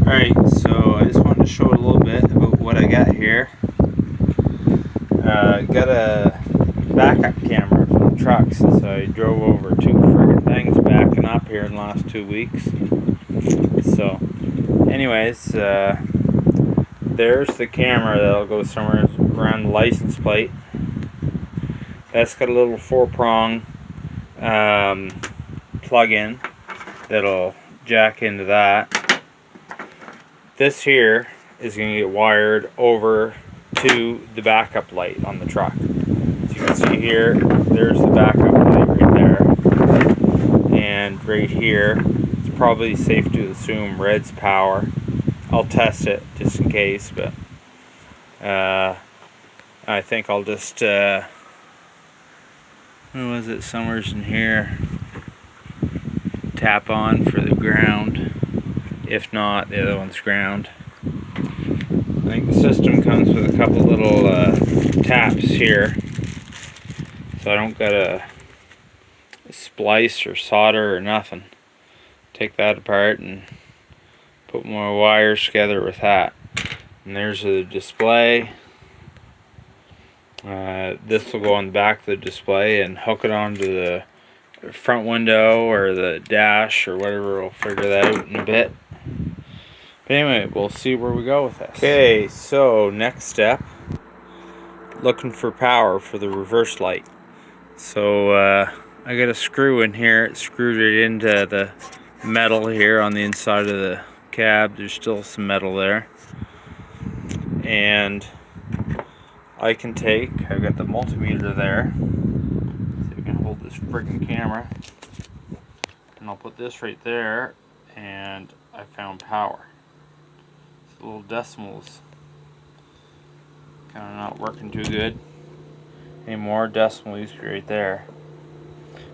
Alright, so I just wanted to show a little bit about what I got here. Got a backup camera from the truck since I drove over two friggin' things backing up here in the last 2 weeks. So, anyways, there's the camera that'll go somewhere around the license plate. That's got a little 4-prong plug-in that'll jack into that. This here is going to get wired over to the backup light on the truck. As you can see here, there's the backup light right there. And right here, it's probably safe to assume red's power. I'll test it just in case, but I think I'll just, what was it, somewhere's in here, tap on for the ground. If not, the other one's ground. I think the system comes with a couple little taps here, so I don't gotta splice or solder or nothing. Take that apart and put more wires together with that. And there's the display. This will go on the back of the display and hook it onto the front window or the dash or whatever. We'll figure that out in a bit. But anyway, we'll see where we go with this. Okay, so next step, looking for power for the reverse light. So I got a screw in here. It screwed it into the metal here on the inside of the cab. There's still some metal there. And I can take, I've got the multimeter there. So you can hold this friggin' camera. And I'll put this right there, and I found power. The little decimals kind of not working too good anymore. Decimal used to be right there.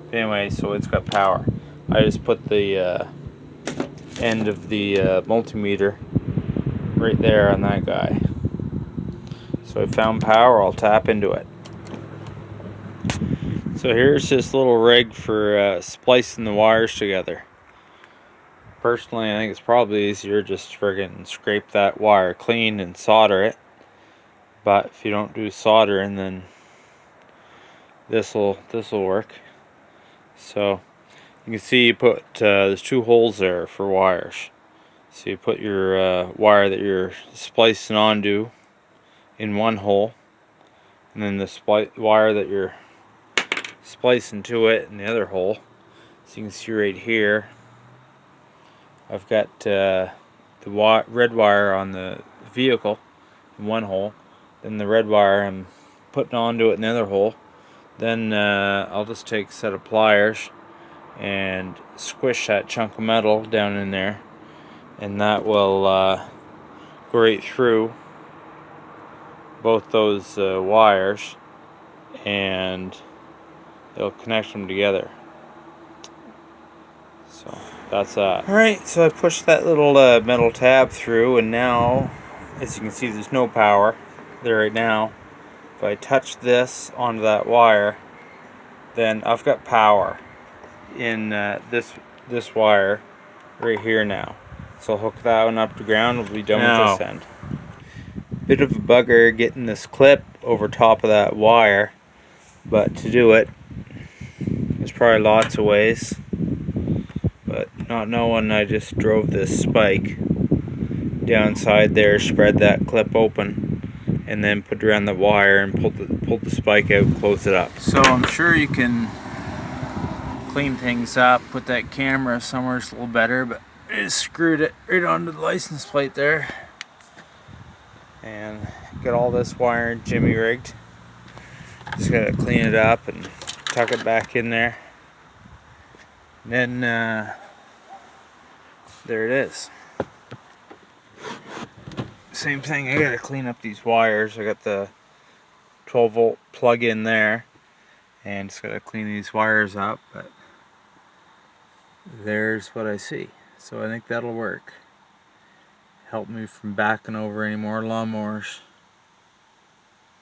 But anyway, so it's got power. I just put the end of the multimeter right there on that guy. So I found power. I'll tap into it. So here's this little rig for splicing the wires together. Personally, I think it's probably easier just to friggin' scrape that wire clean and solder it. But if you don't do soldering, then this'll work. So you can see you put there's 2 holes there for wires. So you put your wire that you're splicing onto in one hole, and then the wire that you're splicing to it in the other hole. So you can see right here, I've got the red wire on the vehicle in one hole, then the red wire I'm putting onto it in the other hole. Then I'll just take a set of pliers and squish that chunk of metal down in there, and that will go right through both those wires, and it'll connect them together. So that's that. Alright, so I pushed that little metal tab through, and now, as you can see, there's no power there right now. If I touch this onto that wire, then I've got power in this wire right here now. So I'll hook that one up to ground. We'll be done with this end. Bit of a bugger getting this clip over top of that wire, but to do it, there's probably lots of ways. But not knowing, I just drove this spike downside there, spread that clip open, and then put it around the wire and pulled the spike out, close it up. So I'm sure you can clean things up, put that camera somewhere it's a little better, but I just screwed it right onto the license plate there. And got all this wire jimmy rigged. Just gotta clean it up and tuck it back in there. And then there it is. Same thing, I gotta clean up these wires. I got the 12-volt plug in there, and just gotta clean these wires up, but there's what I see. So I think that'll work. Help me from backing over any more lawnmowers.